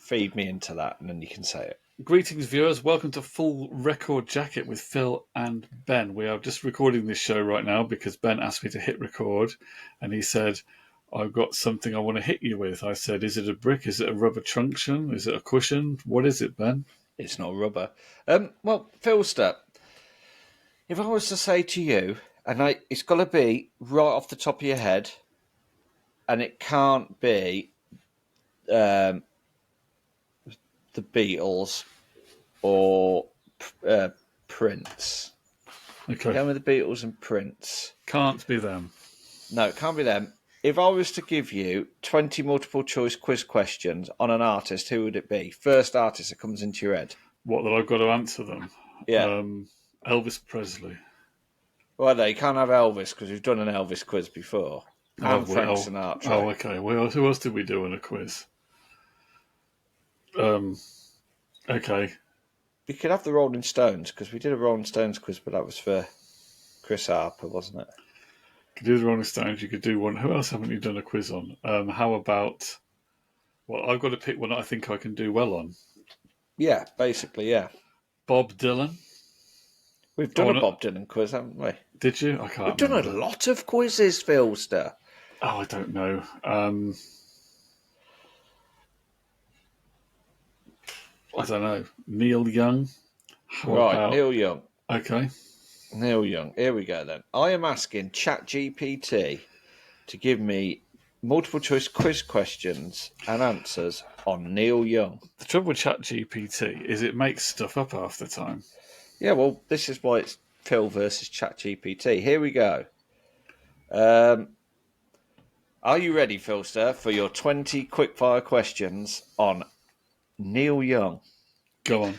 feed me into that, and then you can say it. Greetings, viewers. Welcome to Full Record Jacket with Phil and Ben. We are just recording this show right now because Ben asked me to hit record, and he said, I've got something I want to hit you with. I said, is it a brick? Is it a rubber truncheon? Is it a cushion? What is it, Ben? It's not rubber. Well, Philster, if I was to say to you, it's got to be right off the top of your head, and it can't be the Beatles or Prince. Okay. Go with the Beatles and Prince. Can't be them. No, it can't be them. If I was to give you 20 multiple choice quiz questions on an artist, who would it be? First artist that comes into your head. What, that I've got to answer them? Yeah. Elvis Presley. Well, no, you can't have Elvis because we've done an Elvis quiz before. And Frank Sinatra. Oh, okay. Well, who else did we do in a quiz? Okay. You could have the Rolling Stones because we did a Rolling Stones quiz, but that was for Chris Harper, wasn't it? You could do the Rolling Stones. You could do one. Who else haven't you done a quiz on? How about... Well, I've got to pick one that I think I can do well on. Yeah, basically, yeah. Bob Dylan. We've done a Bob Dylan quiz, haven't we? Did you? I can't We've done a lot of quizzes, Philster. Oh, I don't know. I don't know. Neil Young. Neil Young. Okay. Neil Young. Here we go then. I am asking ChatGPT to give me multiple choice quiz questions and answers on Neil Young. The trouble with ChatGPT is it makes stuff up half the time. Yeah, well, this is why it's Phil versus ChatGPT. Here we go. Are you ready, Philster, for your 20 quickfire questions on Neil Young? Go on.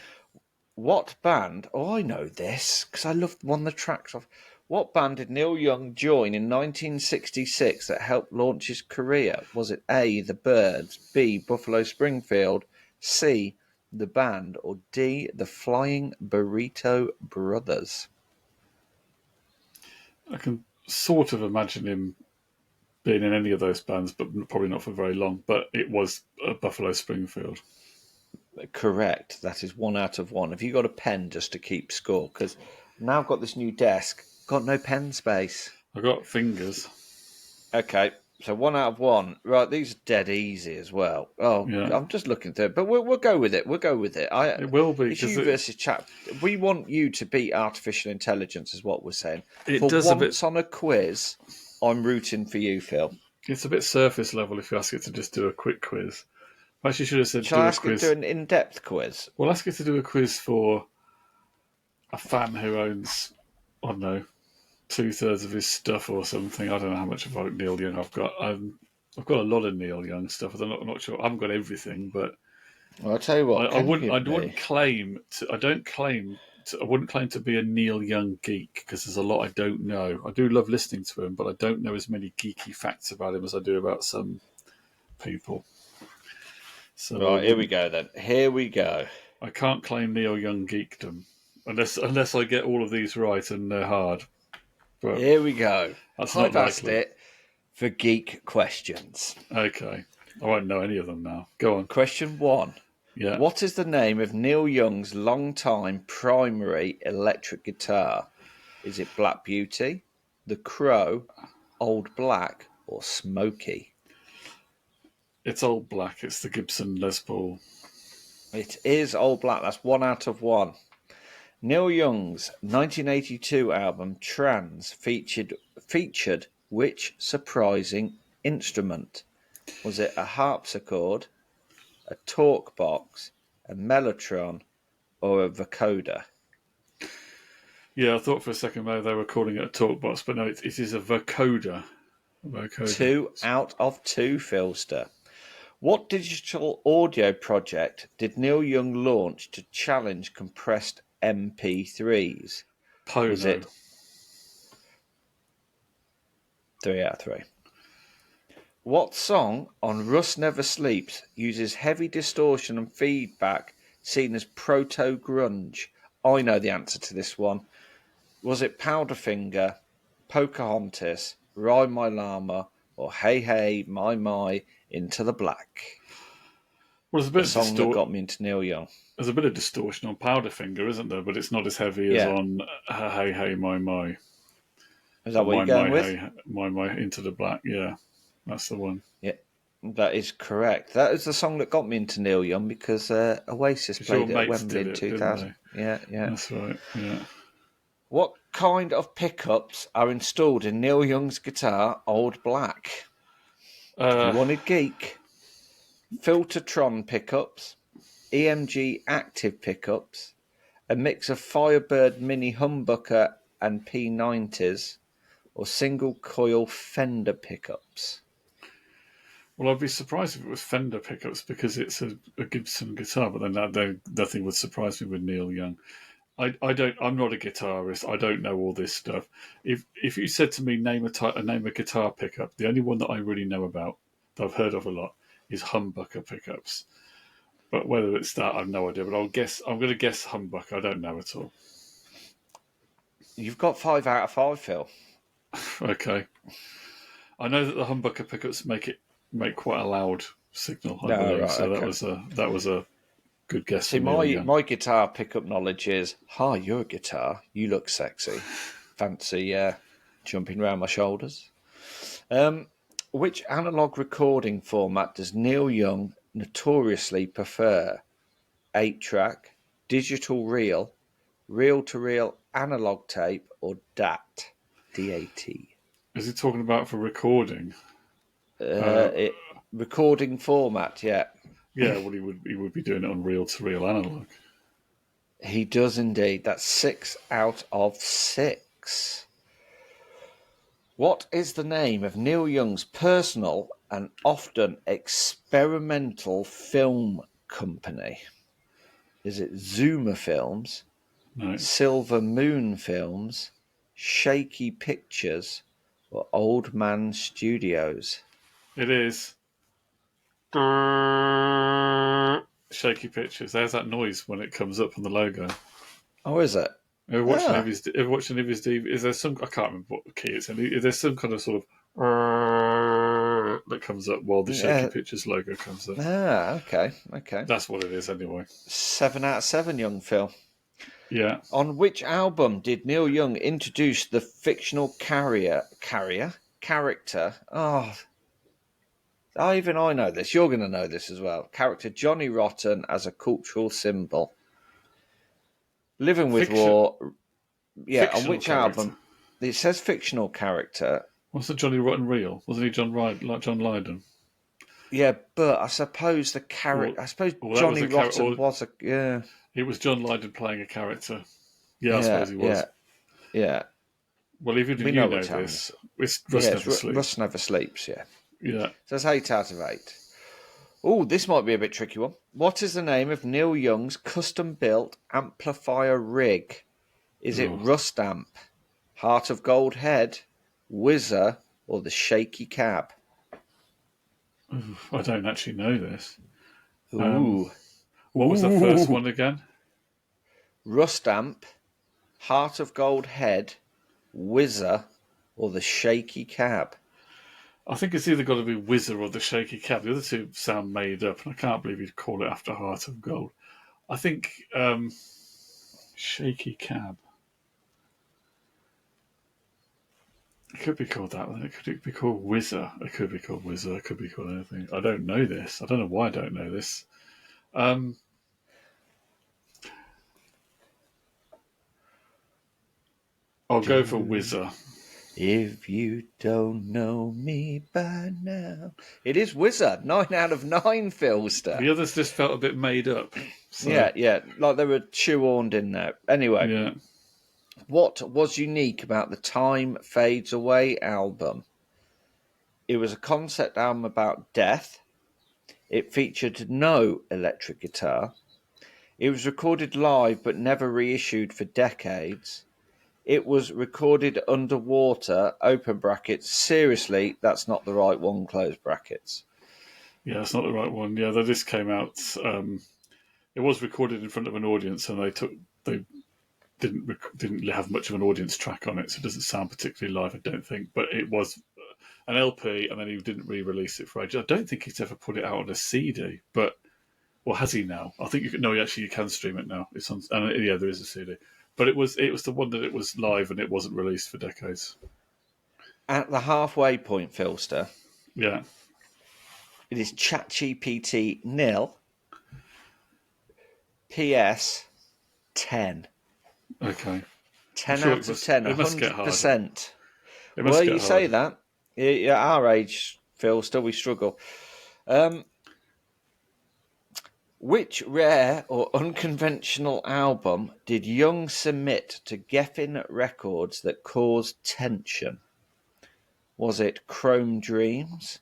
What band... Oh, I know this, because I loved one of the tracks off. What band did Neil Young join in 1966 that helped launch his career? Was it A, The Byrds, B, Buffalo Springfield, C, The Band, or D, The Flying Burrito Brothers? I can sort of imagine him being in any of those bands, but probably not for very long. But it was Buffalo Springfield. Correct. That is 1 out of 1. Have you got a pen just to keep score? Because now I've got this new desk. Got no pen space. I've got fingers. Okay, so 1 out of 1. Right, these are dead easy as well. Oh, yeah. I'm just looking through it. But we'll go with it. We'll go with it. It will be. It's you versus chat. We want you to beat artificial intelligence, is what we're saying. It for does once on a quiz, I'm rooting for you, Phil. It's a bit surface level if you ask it to just do a quick quiz. I actually should have said Shall I ask it to do an in-depth quiz? Well, ask it to do a quiz for a fan who owns, I don't know, 2/3 of his stuff or something. I don't know how much of Neil Young I've got. I've got a lot of Neil Young stuff. I'm not sure. I haven't got everything, but well, I'll tell you what. I wouldn't claim to be a Neil Young geek because there's a lot I don't know. I do love listening to him, but I don't know as many geeky facts about him as I do about some people. So, right, here we go then. Here we go. I can't claim Neil Young geekdom unless I get all of these right and they're hard. But here we go. I've asked it for geek questions. Okay. I won't know any of them now. Go on. Question 1. Yeah. What is the name of Neil Young's long-time primary electric guitar? Is it Black Beauty, The Crow, Old Black, or Smokey? It's Old Black. It's the Gibson Les Paul. It is Old Black. That's 1 out of 1. Neil Young's 1982 album Trans featured which surprising instrument? Was it a harpsichord, a talk box, a mellotron, or a vocoder? Yeah, I thought for a second they were calling it a talk box, but no, it is a vocoder. 2 out of 2, Philster. What digital audio project did Neil Young launch to challenge compressed MP3s? Pono. Was it 3 out of 3? What song on Rust Never Sleeps uses heavy distortion and feedback seen as proto-grunge? I know the answer to this one. Was it Powderfinger, Pocahontas, Ride My Llama, or Hey Hey My Into the Black? Well, there's a The bit of song that got me into Neil Young. there's a bit of distortion on Powderfinger, isn't there? But it's not as heavy as Yeah. on Hey Hey My, Is or that what you're going with? Hey My Into the Black. Yeah, that's the one. Yeah, that is correct. That is the song that got me into Neil Young because Oasis Because your played it at mates Wembley did in it, didn't 2000. they? Yeah, yeah. That's right. Yeah. What kind of pickups are installed in Neil Young's guitar, Old Black? You Uh, wanted geek. Filtertron pickups, EMG active pickups, a mix of Firebird mini humbucker and P90s, or single coil Fender pickups. well, I'd be surprised if it was Fender pickups because it's a Gibson guitar, but then nothing would surprise me with Neil Young. I don't. I'm not a guitarist. I don't know all this stuff. If you said to me name a guitar pickup, the only one that I really know about that I've heard of a lot is humbucker pickups. But whether it's that, I've no idea. But I'm going to guess humbucker. I don't know at all. You've got 5 out of 5, Phil. Okay. I know that the humbucker pickups make quite a loud signal. I believe Right, so. okay. That was a good guess See, from Neil Young. my guitar pickup knowledge is, hi, you're a guitar. You look sexy. Fancy jumping around my shoulders. Which analog recording format does Neil Young notoriously prefer? 8-track, digital reel, reel-to-reel analog tape, or DAT? D-A-T. Is he talking about for recording? Uh, Recording format, yeah. yeah, well, he would be doing it on reel to reel analog. He does indeed. That's 6 out of 6. What is the name of Neil Young's personal and often experimental film company? Is it Zuma Films, No, Silver Moon Films, Shakey Pictures, or Old Man Studios? it is Shaky Pictures. There's that noise when it comes up on the logo. Oh, is it? Ever watched any of Ah, his? Ever watched any of his? Is there some? I can't remember what key it's in. Is there some kind of sort of that comes up while the Shaky yeah. Pictures logo comes up? Okay. That's what it is, anyway. 7 out of 7, young Phil. Yeah, On which album did Neil Young introduce the fictional character? Even I know this. You're going to know this as well. Character Johnny Rotten as a cultural symbol. Living with fiction, War. Yeah, on fictional which character. album? It says fictional character. What's the Johnny Rotten real? Wasn't he John Lydon? Yeah, but I suppose the Or, character. I suppose or that was Johnny a character. Rotten Or was a. Yeah, it was John Lydon playing a character. Yeah, I yeah, suppose he yeah, was. yeah. Well, even We you know know which album. this. It's Yeah, Rust it's Never Sleeps. Rust Never Sleeps. Yeah, Yeah. so that's 8 out of 8. Oh, this might be a bit tricky one. What is the name of Neil Young's custom-built amplifier rig? Is it Oh, Rust Amp, Heart of Gold Head, Whizzer, or the Shaky Cab? I don't actually know this. Ooh. What was the first Ooh. one again? Rust Amp, Heart of Gold Head, Whizzer, or the Shaky Cab? I think it's either got to be Whizzer or the Shaky Cab. The other two sound made up, and I can't believe you'd call it after Heart of Gold. I think Shaky Cab. It could be called that one. It could be called Whizzer. It could be called Whizzer. It could be called anything. I don't know this. I don't know why I don't know this. Um, I'll go for Whizzer. If you don't know me by now. It is Whizzer. 9 out of 9, Philster. The others just felt a bit made up. So, Yeah. Like they were shoehorned in there. Anyway, yeah. what was unique about the Time Fades Away album? It was a concept album about death. It featured no electric guitar. It was recorded live but never reissued for decades. It was recorded underwater, open brackets. Seriously, that's not the right one, close brackets. Yeah, that's not the right one. Yeah, this came out. It was recorded in front of an audience, and they didn't have much of an audience track on it, so it doesn't sound particularly live, I don't think. But it was an LP, and then he didn't re-release it for ages. I don't think he's ever put it out on a CD, but or has he now? I think you can. No, actually, you can stream it now. It's on. And yeah, there is a CD. But it was the one that it was live and it wasn't released for decades. At the halfway point, Philster, Yeah. it is ChatGPT nil. PS 10. Okay. I'm 10 sure out of 10, it must get harder. 100%. It must Well, get you harder. say that. At our age, Phil, still we struggle. Which rare or unconventional album did Young submit to Geffen Records that caused tension? Was it Chrome Dreams,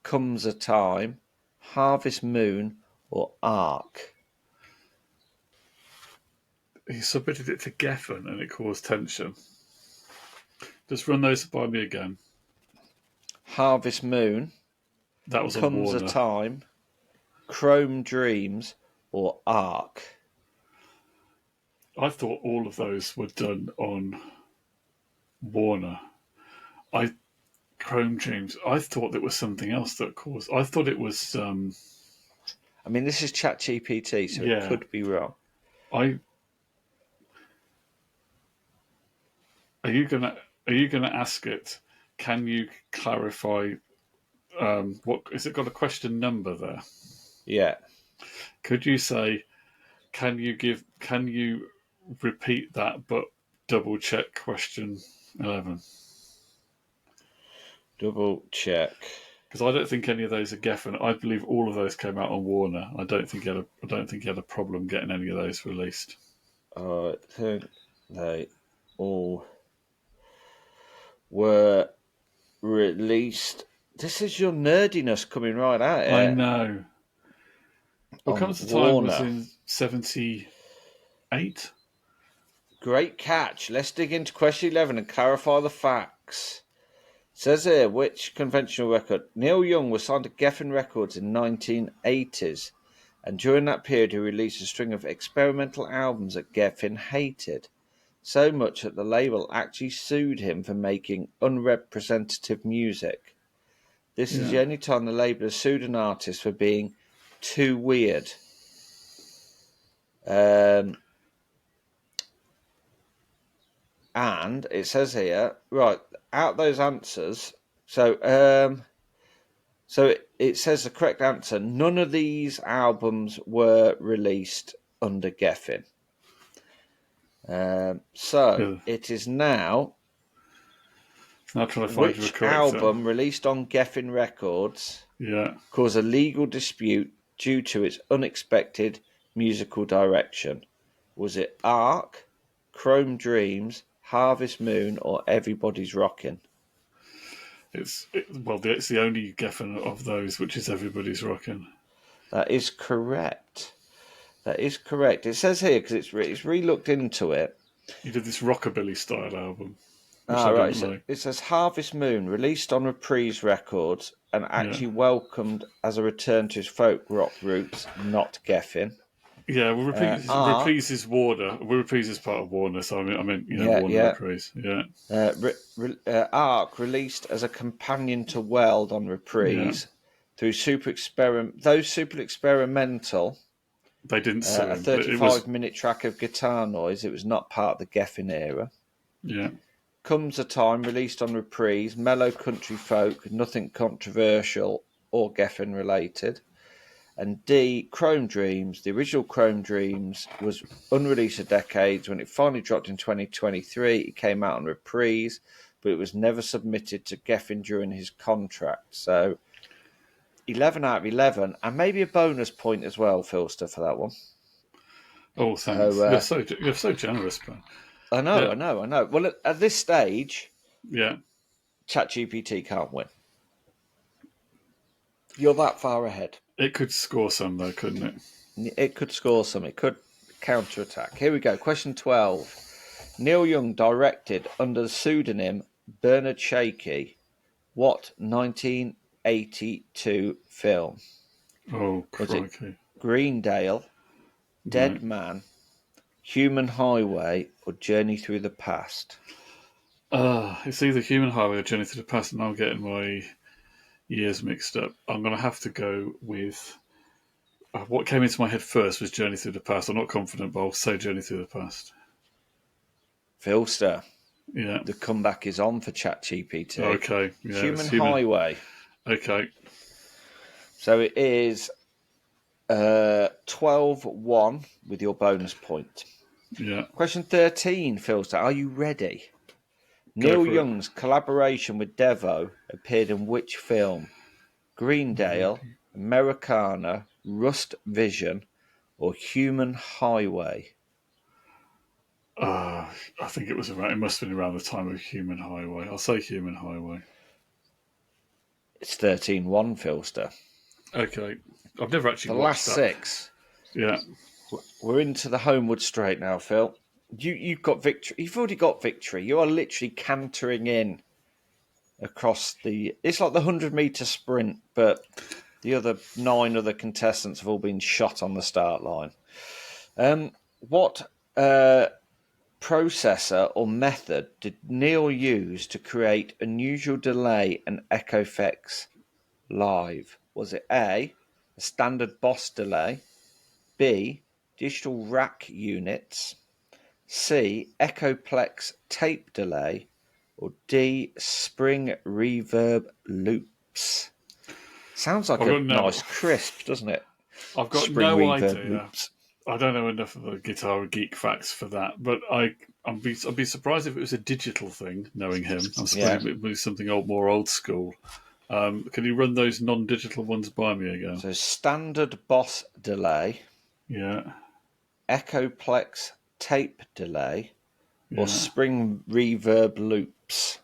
Comes a Time, Harvest Moon, or Ark? He submitted it to Geffen and it caused tension. Just run those by me again. Harvest Moon, That was on Comes a Warner. Time, Chrome Dreams, or Ark? I thought all of those were done on Warner. Chrome Dreams. I thought it was something else that caused. I thought it was. I mean, this is ChatGPT, so it Yeah. could be wrong. Are you gonna ask it? Can you clarify? What is it got a question number there? Yeah. Could you say? Can you repeat that but double check question 11? Double check. Because I don't think any of those are Geffen. I believe all of those came out on Warner. I don't think he had a problem getting any of those released. I think they all were released. This is your nerdiness coming right out here. I know. Well, Comes the Time was Warner. in 78. Great catch. Let's dig into question 11 and clarify the facts. It says here, which conventional record? Neil Young was signed to Geffen Records in 1980s, and during that period he released a string of experimental albums that Geffen hated, so much that the label actually sued him for making unrepresentative music. This is the only time the label has sued an artist for being too weird. And it says here, right, out those answers, so it says the correct answer, none of these albums were released under Geffen. It is now, Now trying to find which album released on Geffen Records caused a legal dispute due to its unexpected musical direction? Was it Ark, Chrome Dreams, Harvest Moon, or Everybody's Rockin'? It's the only Geffen of those, which is Everybody's Rockin'. That is correct. It says here, because it's re-looked into it. He did this rockabilly style album. It says Harvest Moon, released on Reprise Records and actually welcomed as a return to his folk rock roots, not Geffen. Yeah, well, Reprise is Warner. Reprise is part of Warner, so I mean, Warner Reprise. Yeah. Ark, released as a companion to Weld on Reprise through Super Experimental. They didn't sue him. A 35-minute track of guitar noise. It was not part of the Geffen era. Yeah. Comes a Time, released on Reprise, mellow country folk, nothing controversial or Geffen related. And D, Chrome Dreams. The original Chrome Dreams was unreleased for decades. When it finally dropped in 2023, it came out on Reprise, but it was never submitted to Geffen during his contract. So 11 out of 11, and maybe a bonus point as well, Philster, for that one. Oh, thanks. You're so generous, man. I know. Well, at this stage, ChatGPT can't win. You're that far ahead. It could score some, though, couldn't it? It could score some. It could counterattack. Here we go. Question 12. Neil Young directed under the pseudonym Bernard Shakey what 1982 film? Oh, crikey. Was it Greendale, Dead Man, Human Highway, or Journey Through the Past? It's either Human Highway or Journey Through the Past, and I'm getting my years mixed up. I'm going to have to go with What came into my head first was Journey Through the Past. I'm not confident, but I'll say Journey Through the Past. Philster, Yeah. the comeback is on for ChatGPT. Okay. Yeah. Human Highway. Okay. So it is 12-1 with your bonus point. Yeah. Question 13, Philster. Are you ready? Go Neil for it. Young's collaboration with Devo appeared in which film? Greendale, Americana, Rust Vision, or Human Highway? I think it was around. It must have been around the time of Human Highway. I'll say Human Highway. It's 13-1, Philster. Okay. I've never actually The watched last that. 6. Yeah. We're into the homeward straight now, Phil. You've got victory. You've already got victory. You are literally cantering in across the. It's like the 100-meter sprint, but the other 9 other contestants have all been shot on the start line. What processor or method did Neil use to create unusual delay and echo effects live? Was it A, a standard boss delay, B, digital rack units, C, echoplex tape delay, or D, spring reverb loops? Sounds like a nice crisp, doesn't it? I've got Spring no reverb idea. loops. I don't know enough of the guitar geek facts for that, but I'd be surprised if it was a digital thing. Knowing him, I'm surprised it was something more old school. Can you run those non-digital ones by me again? So standard boss delay, Yeah, echoplex tape delay, or yeah. spring reverb loops.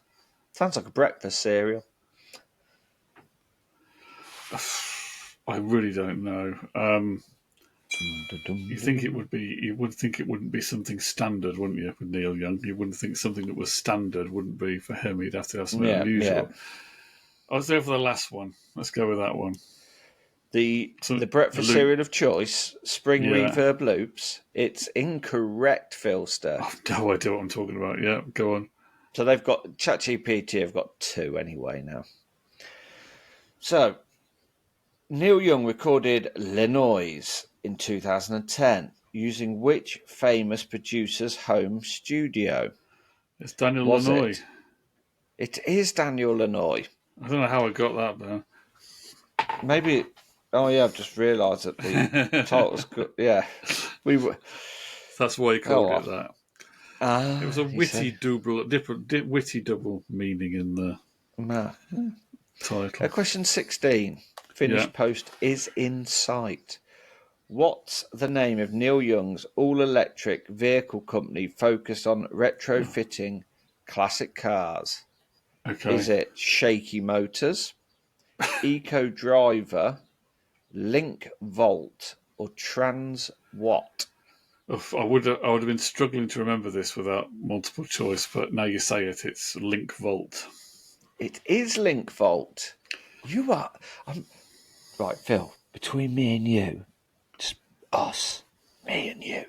Sounds like a breakfast cereal. I really don't know. You think it would be? You would think it wouldn't be something standard, wouldn't you? With Neil Young, you wouldn't think something that was standard wouldn't be for him. He'd have to have something unusual. Yeah. I was there for the last one. Let's go with that one. The breakfast cereal of choice, spring reverb loops. It's incorrect, Philster. I've no idea what I'm talking about. Yeah, go on. So they've got ChatGPT have got 2 anyway now. So Neil Young recorded Le Noise in 2010 using which famous producer's home studio? It's Daniel Lanois. It is Daniel Lanois. I don't know how I got that there. Maybe. Oh yeah, I've just realised that the title's good. Yeah, we were. That's why he called it that. It was a witty double meaning in the title. Question 16. Finished post is in sight. What's the name of Neil Young's all-electric vehicle company focused on retrofitting classic cars? Okay. Is it Shakey Motors, Eco Driver, Link Volt, or Trans What? I would have been struggling to remember this without multiple choice, but now you say it, it's Link Volt. It is Link Volt. You are... right, Phil, between me and you, just us, me and you,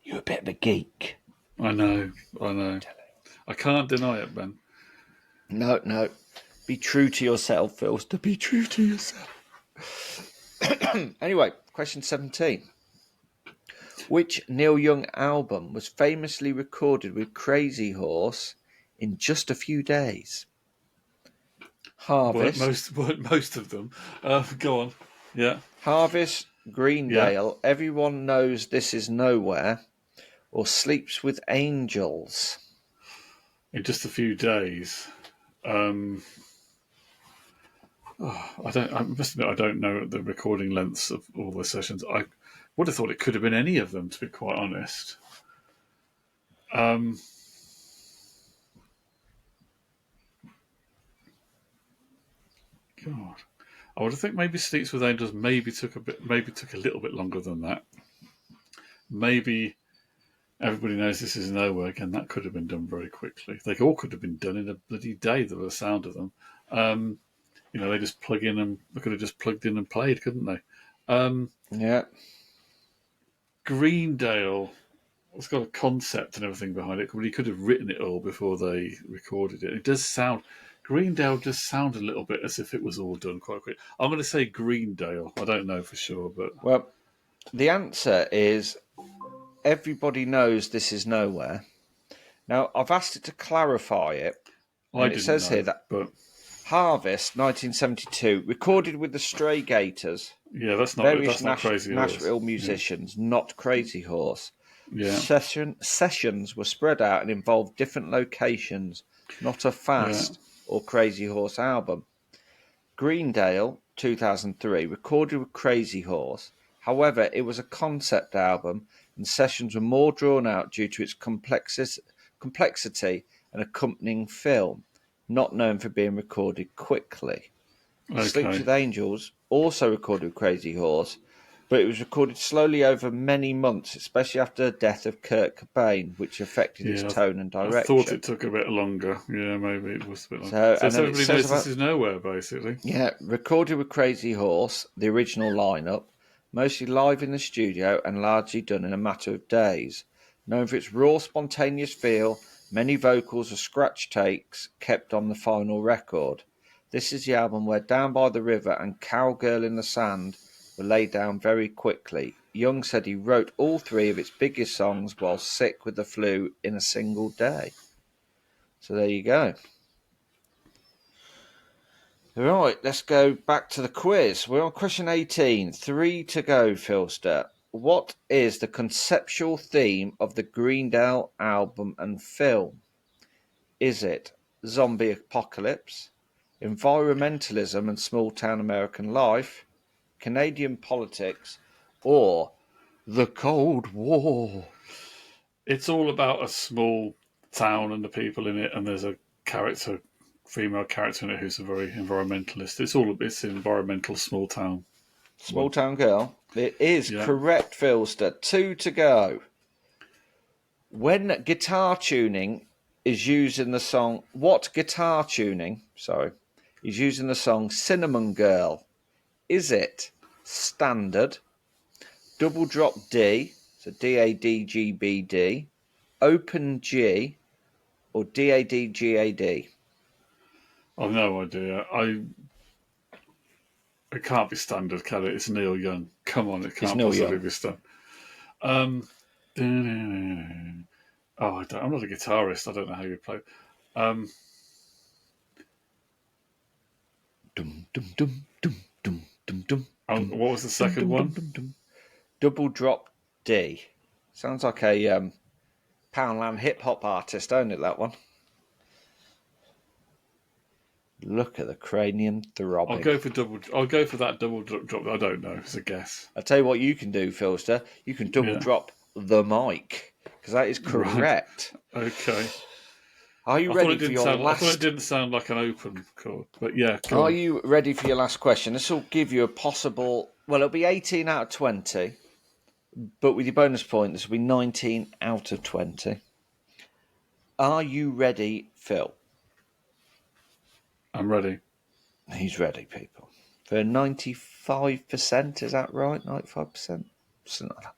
you're a bit of a geek. I know. I can't deny it, Ben. No. Be true to yourself, Phil. To be true to yourself. Anyway, question 17. Which Neil Young album was famously recorded with Crazy Horse in just a few days? Harvest. Weren't most of them. Go on. Yeah. Harvest, Greendale, Everyone Knows This Is Nowhere, or Sleeps with Angels? In just a few days. I must admit, I don't know the recording lengths of all the sessions. I would have thought it could have been any of them, to be quite honest. God, I would have think maybe Sleeps with Angels took a little bit longer than that. Maybe Everybody Knows This Is Nowhere. Again, that could have been done very quickly. They all could have been done in a bloody day. There was the sound of them. They just plug in and they could have just plugged in and played, couldn't they? Yeah. Greendale, it's got a concept and everything behind it, but he could have written it all before they recorded it. It does sound Greendale just sounded a little bit as if it was all done quite quick. I'm going to say Greendale. I don't know for sure, but Well, the answer is Everybody Knows This Is Nowhere. Now, I've asked it to clarify it, I and it didn't says here know. that But Harvest, 1972, recorded with the Stray Gators, yeah, that's various not Crazy Horse. Nashville musicians, not Crazy Horse. Yeah, Sessions were spread out and involved different locations, not a yeah, Fast or Crazy Horse album. Greendale, 2003, recorded with Crazy Horse. However, it was a concept album, and sessions were more drawn out due to its complexity and accompanying film, not known for being recorded quickly. yeah. Sleeps Okay. with Angels, also recorded with Crazy Horse, but it was recorded slowly over many months, especially after the death of Kurt Cobain, which affected its Yeah, tone and I thought direction. it took a bit longer. Yeah, maybe it was a bit longer. So, So and if then it everybody says knows this about is nowhere, basically. yeah, recorded with Crazy Horse, the original lineup, mostly live in the studio and largely done in a matter of days. Known for its raw, spontaneous feel, many vocals or scratch takes kept on the final record. This is the album where Down by the River and Cowgirl in the Sand were laid down very quickly. Young said he wrote all three of its biggest songs while sick with the flu in a single day. So there you go. Right, let's go back to the quiz. We're on question 18. 3 to go, Philster. What is the conceptual theme of the Greendale album and film? Is it zombie apocalypse, environmentalism and small town American life, Canadian politics, or the Cold War? It's all about a small town and the people in it, and there's a character, female character in it who's a very environmentalist. It's an environmental small town Small one. town girl. It is Yeah. correct, Philster. 2 to go. When guitar tuning is used in the song, what guitar tuning, is used in the song Cinnamon Girl? Is it standard, double drop D, so D-A-D-G-B-D, open G, or D-A-D-G-A-D? I've no idea. It can't be standard, can it? It's Neil Young. Come on, it It's can't Neil possibly Young. be standard. I'm not a guitarist. I don't know how you play. Um, Dum, dum, dum, dum, dum, dum, dum, dum, what was the dum, second dum, dum, one? dum, dum. Double drop D. Sounds like a Poundland hip hop artist, don't it, that one? Look at the cranium throbbing. I'll go for that double drop. I don't know. It's a guess. I'll tell you what you can do, Philster. You can double Yeah. drop the mic, because that is Right. correct. Okay. Are you I thought ready it for didn't your sound. I thought it last? didn't sound like an open chord, but yeah. Go Are on. you ready for your last question? This will give you a possible. Well, it'll be 18 out of 20, but with your bonus point, this will be 19 out of 20. Are you ready, Phil? I'm ready. He's ready, people. For 95%, is that right? 95%? Something like that.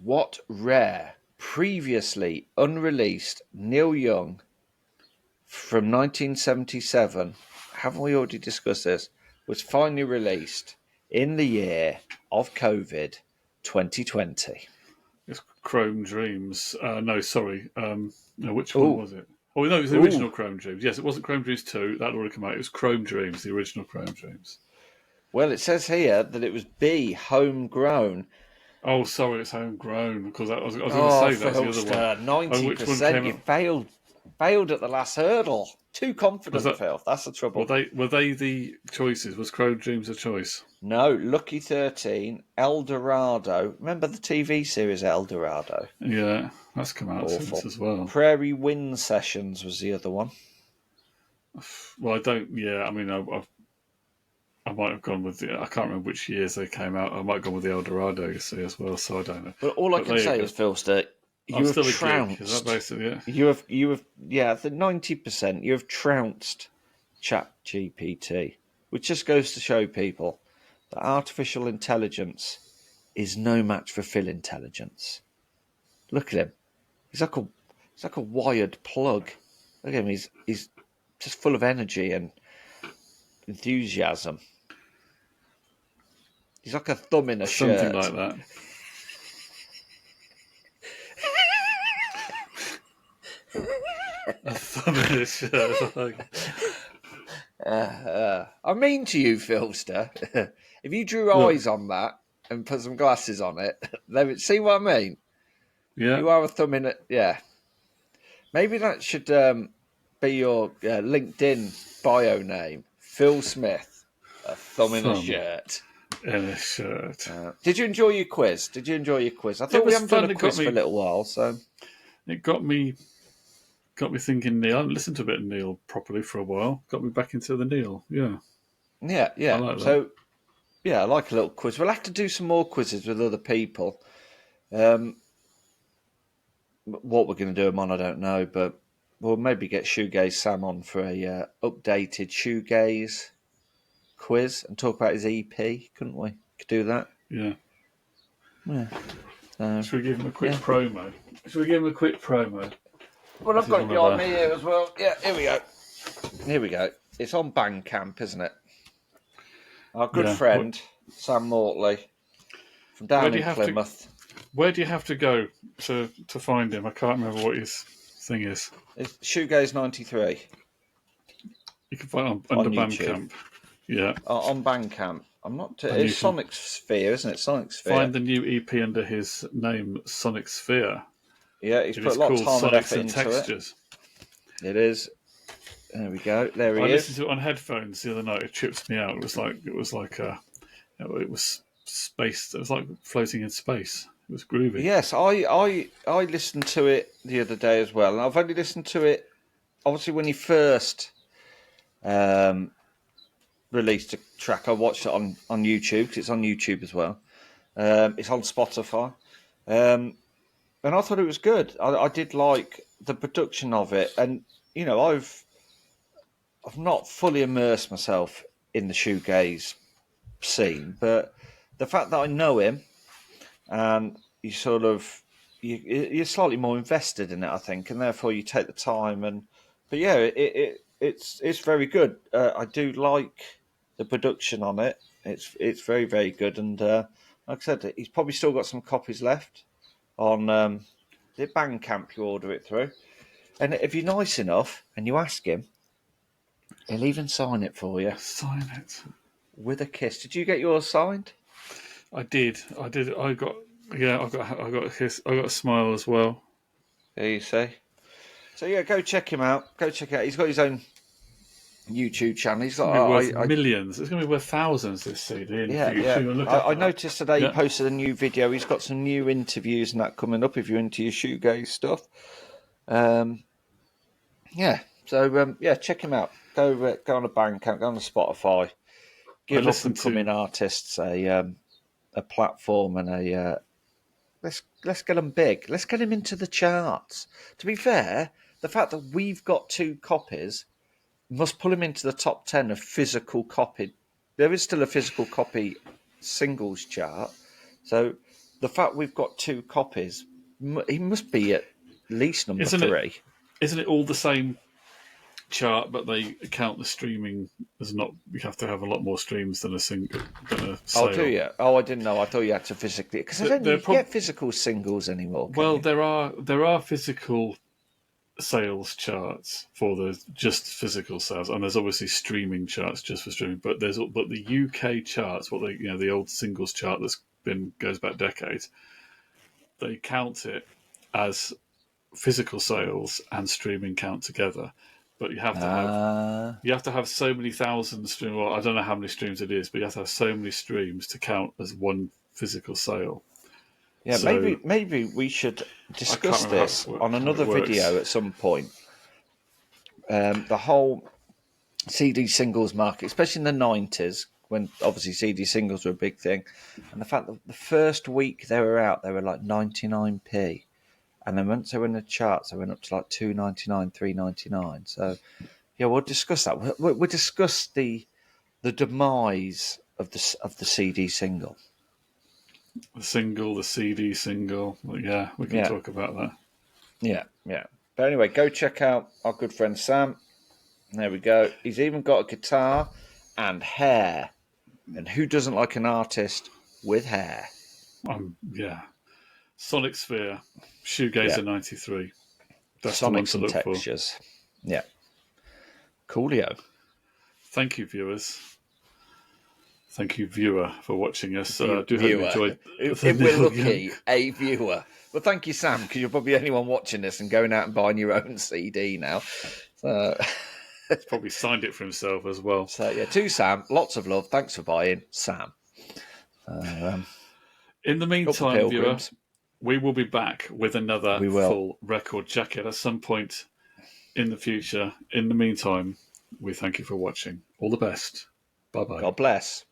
What rare, previously unreleased Neil Young from 1977, haven't we already discussed this, was finally released in the year of COVID 2020? It's Chrome Dreams. No, sorry. No, which one Ooh, was it? Oh no, it was the ooh. original Chrome Dreams. Yes, it wasn't Chrome Dreams 2. That already come out. It was Chrome Dreams, the original Chrome Dreams. Well, it says here that it was B, homegrown. Oh, sorry, it's homegrown because I was going to Oh, say that's the other one. Philster, Oh, which one 90%. came You up? failed at the last hurdle. Too Was confident, that Phil. That's the trouble. were they the choices? Was Chrome Dreams a choice? No, Lucky 13, El Dorado. Remember the TV series El Dorado? Yeah, that's come out since Awful. as well. Prairie Wind Sessions was the other one. Well, I don't. Yeah, I mean, I might have gone with the. I can't remember which years they came out. I might have gone with the El Dorado, you see, as well. So I don't know. But all I But can there you say go. is, Philster, I'm you have still a geek. Is that trounced. basically it? You have, yeah, the 90%. You have trounced ChatGPT, which just goes to show people that artificial intelligence is no match for Phil intelligence. Look at him. He's like a wired plug. Look at him. He's just full of energy and enthusiasm. He's like a thumb in a Something shirt. like that. A thumb in his shirt. I mean to you, Philster, if you drew eyes on that and put some glasses on it, they would see what I mean. Yeah. You are a thumb in it. Yeah. Maybe that should be your LinkedIn bio name. Phil Smith, a thumb in a shirt. In a shirt. Did you enjoy your quiz? I thought we haven't done a quiz for a little while, so it got me thinking. Neil, I haven't listened to a bit of Neil properly for a while. Got me back into the Neil. Yeah. Yeah. I like that. So, yeah, I like a little quiz. We'll have to do some more quizzes with other people. What we're going to do them on, I don't know, but we'll maybe get Shoegaze Sam on for a updated Shoegaze quiz and talk about his EP, couldn't we? Could do that. Yeah. Yeah. Should we give him a quick promo? Well, I've got it behind me here as well. Yeah, here we go. It's on Bandcamp, isn't it? Our good friend, Sam Mortley, from down in Plymouth. Where do you have to go to find him? I can't remember what his thing is. It's Shoegaze 93. You can find it under Bandcamp. Yeah. On Bandcamp. I'm not. It's Sonic Sphere, isn't it? Sonic Sphere. Find the new EP under his name, Sonic Sphere. Yeah, he's put a lot of time and effort into Textures. It is. There we go. There he is. I listened to it on headphones the other night. It tripped me out. It was like space. It was like floating in space. It was groovy. Yes, I listened to it the other day as well, and I've only listened to it obviously when he first released a track. I watched it on YouTube because it's on YouTube as well. It's on Spotify, and I thought it was good. I did like the production of it, and you know I've not fully immersed myself in the shoegaze scene, but the fact that I know him and you sort of you're slightly more invested in it, I think, and therefore you take the time. But yeah, it's very good. I do like the production on it. It's very, very good, and like I said, he's probably still got some copies left on the Bandcamp. You order it through, and if you're nice enough and you ask him, he'll even sign it for you. Sign it with a kiss. Did you get yours signed? I did. I got a smile as well. There you see. So yeah, go check him out. He's got his own YouTube channel. He's got worth millions. It's going to be worth thousands. This CD. I noticed today he posted a new video. He's got some new interviews and that coming up. If you're into your shoegaze stuff, check him out. Go on a Bandcamp. Go on a Spotify. Give up and coming artists a platform and let's get them big. Let's get them into the charts. To be fair, the fact that we've got 2 copies must pull him into the top 10 of physical copied. There is still a physical copy singles chart. So the fact we've got 2 copies, he must be at least number 3. Isn't it all the same chart, but they count the streaming as not? You have to have a lot more streams than a sale. Oh, do you? Oh, I didn't know. I thought you had to physically, because I don't get physical singles anymore. Well, there are physical sales charts for the just physical sales, and there's obviously streaming charts just for streaming. But the UK charts, the old singles chart goes back decades. They count it as physical sales and streaming count together. But you have to have so many thousand streams. Well, I don't know how many streams it is, but you have to have so many streams to count as one physical sale. Yeah, so, maybe we should discuss this on another video at some point. The whole CD singles market, especially in the 90s, when obviously CD singles were a big thing, and the fact that the first week they were out, they were like 99p. And then once they were in the charts, they went up to like $2.99, $3.99. So, yeah, we'll discuss that. We'll discuss the demise of the CD single. The CD single. Well, yeah, we can talk about that. Yeah. But anyway, go check out our good friend Sam. There we go. He's even got a guitar and hair. And who doesn't like an artist with hair? Yeah. Sonic Sphere, Shoegazer 93. That's the one Sonics to and look for. textures. Yeah. Coolio. Thank you, viewers. Thank you, viewer, for watching us. Viewer. Hope you enjoyed If the we're Neil lucky, Young. a viewer. Well, thank you, Sam, because you're probably the only one watching this and going out and buying your own CD now. So, He's probably signed it for himself as well. yeah, to Sam, lots of love. Thanks for buying, Sam. In the meantime, viewer, we will be back with another full record jacket at some point in the future. In the meantime, we thank you for watching. All the best. Bye-bye. God bless.